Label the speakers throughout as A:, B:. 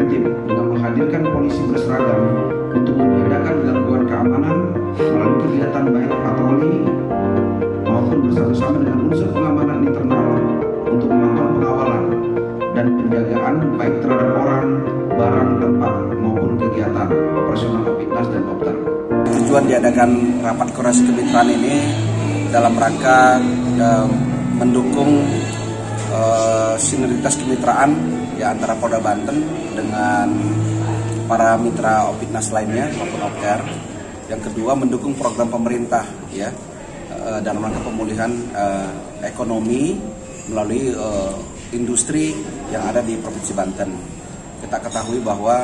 A: Perjib dengan menghadirkan polisi berseragam untuk membedakan gangguan keamanan melalui kegiatan baik patroli maupun bersama-sama dengan unsur pengamanan internal untuk melakukan pengawalan dan penjagaan baik terhadap orang, barang, tempat maupun kegiatan operasional Opitnas dan Opter.
B: Tujuan diadakan rapat koordinasi kemitraan ini dalam rangka mendukung sinergitas kemitraan ya antara Polda Banten dengan para mitra Opitnas lainnya maupun Opter. Yang kedua, mendukung program pemerintah ya dalam rangka pemulihan ekonomi melalui industri yang ada di Provinsi Banten. Kita ketahui bahwa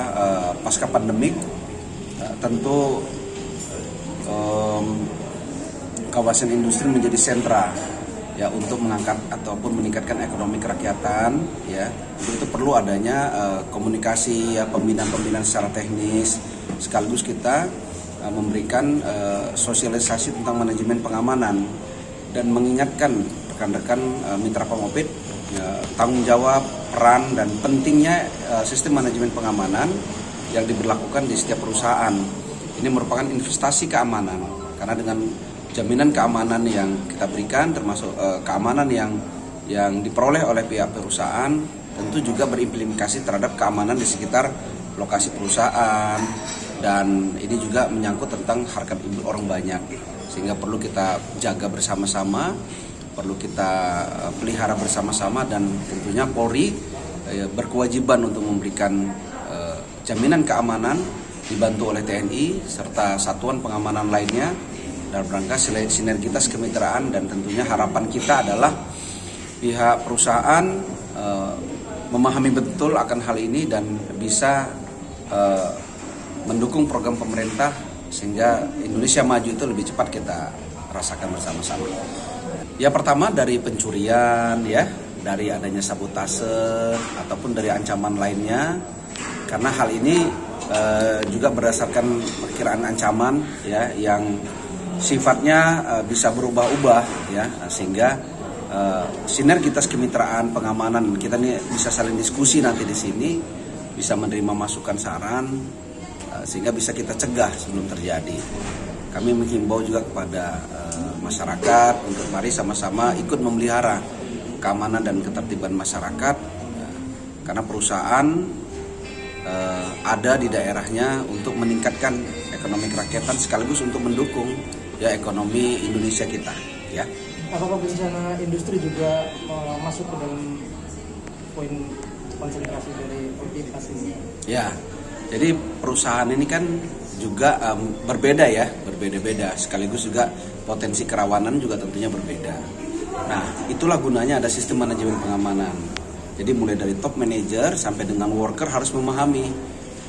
B: pasca pandemik tentu kawasan industri menjadi sentra ya untuk mengangkat ataupun meningkatkan ekonomi kerakyatan ya. Itu perlu adanya komunikasi ya, pembinaan secara teknis, sekaligus kita memberikan sosialisasi tentang manajemen pengamanan dan mengingatkan rekan-rekan mitra Pamopit tanggung jawab, peran dan pentingnya sistem manajemen pengamanan yang diberlakukan di setiap perusahaan. Ini merupakan investasi keamanan karena dengan jaminan keamanan yang kita berikan termasuk keamanan yang diperoleh oleh pihak perusahaan tentu juga berimplikasi terhadap keamanan di sekitar lokasi perusahaan, dan ini juga menyangkut tentang harkat ibu orang banyak, sehingga perlu kita jaga bersama-sama, perlu kita pelihara bersama-sama, dan tentunya Polri berkewajiban untuk memberikan jaminan keamanan dibantu oleh TNI serta satuan pengamanan lainnya dalam rangka sinergitas kemitraan. Dan tentunya harapan kita adalah pihak perusahaan memahami betul akan hal ini dan bisa mendukung program pemerintah sehingga Indonesia maju itu lebih cepat kita rasakan bersama-sama. Ya, pertama dari pencurian ya, dari adanya sabotase ataupun dari ancaman lainnya, karena hal ini juga berdasarkan perkiraan ancaman ya yang sifatnya bisa berubah-ubah ya, sehingga sinergitas kemitraan pengamanan kita nih bisa saling diskusi nanti di sini, bisa menerima masukan saran sehingga bisa kita cegah sebelum terjadi. Kami menghimbau juga kepada masyarakat untuk mari sama-sama ikut memelihara keamanan dan ketertiban masyarakat karena perusahaan ada di daerahnya untuk meningkatkan ekonomi kerakyatan sekaligus untuk mendukung ya ekonomi Indonesia kita ya.
C: Apakah bencana industri juga masuk ke dalam poin konsentrasi dari aktivitas ini? Ya,
B: jadi perusahaan ini kan juga berbeda ya, berbeda-beda, sekaligus juga potensi kerawanan juga tentunya berbeda. Nah, itulah gunanya ada sistem manajemen pengamanan. Jadi mulai dari top manager sampai dengan worker harus memahami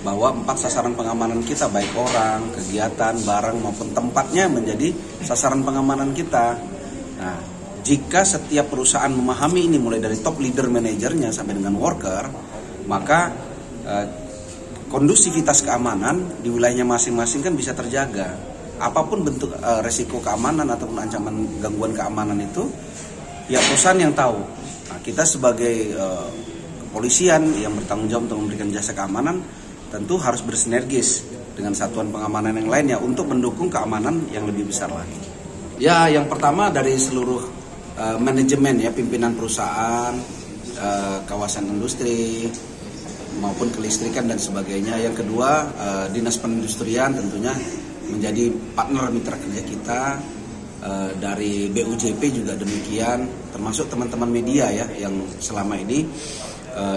B: bahwa 4 sasaran pengamanan kita, baik orang, kegiatan, barang maupun tempatnya menjadi sasaran pengamanan kita. Nah, jika setiap perusahaan memahami ini mulai dari top leader manajernya sampai dengan worker, maka kondusivitas keamanan di wilayahnya masing-masing kan bisa terjaga. Apapun bentuk resiko keamanan ataupun ancaman gangguan keamanan itu, pihak perusahaan yang tahu. Nah, kita sebagai kepolisian yang bertanggung jawab untuk memberikan jasa keamanan tentu harus bersinergis dengan satuan pengamanan yang lainnya untuk mendukung keamanan yang lebih besar lagi. Ya, yang pertama dari seluruh manajemen ya, pimpinan perusahaan, kawasan industri maupun kelistrikan dan sebagainya. Yang kedua, dinas perindustrian tentunya menjadi partner mitra kerja kita. Dari BUJP juga demikian, termasuk teman-teman media ya yang selama ini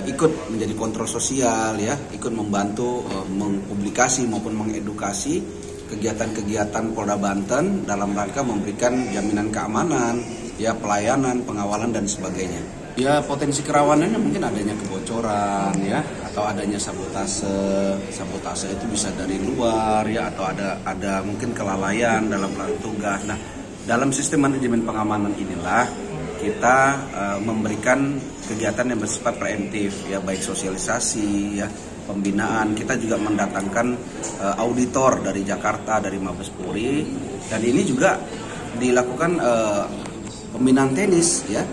B: ikut menjadi kontrol sosial ya, ikut membantu mempublikasi maupun mengedukasi kegiatan-kegiatan Polda Banten dalam rangka memberikan jaminan keamanan ya, pelayanan, pengawalan dan sebagainya. Ya, potensi kerawanannya mungkin adanya kebocoran ya, atau adanya sabotase. Sabotase itu bisa dari luar ya, atau ada mungkin kelalaian dalam melakukan tugas. Nah, dalam sistem manajemen pengamanan inilah kita memberikan kegiatan yang bersifat preemptif ya, baik sosialisasi ya, pembinaan. Kita juga mendatangkan auditor dari Jakarta, dari Mabes Polri, dan ini juga dilakukan pembinaan teknis ya,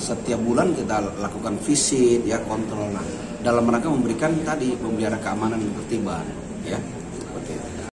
B: setiap bulan kita lakukan visit ya, kontrol dalam rangka memberikan tadi memelihara keamanan dan ketertiban ya.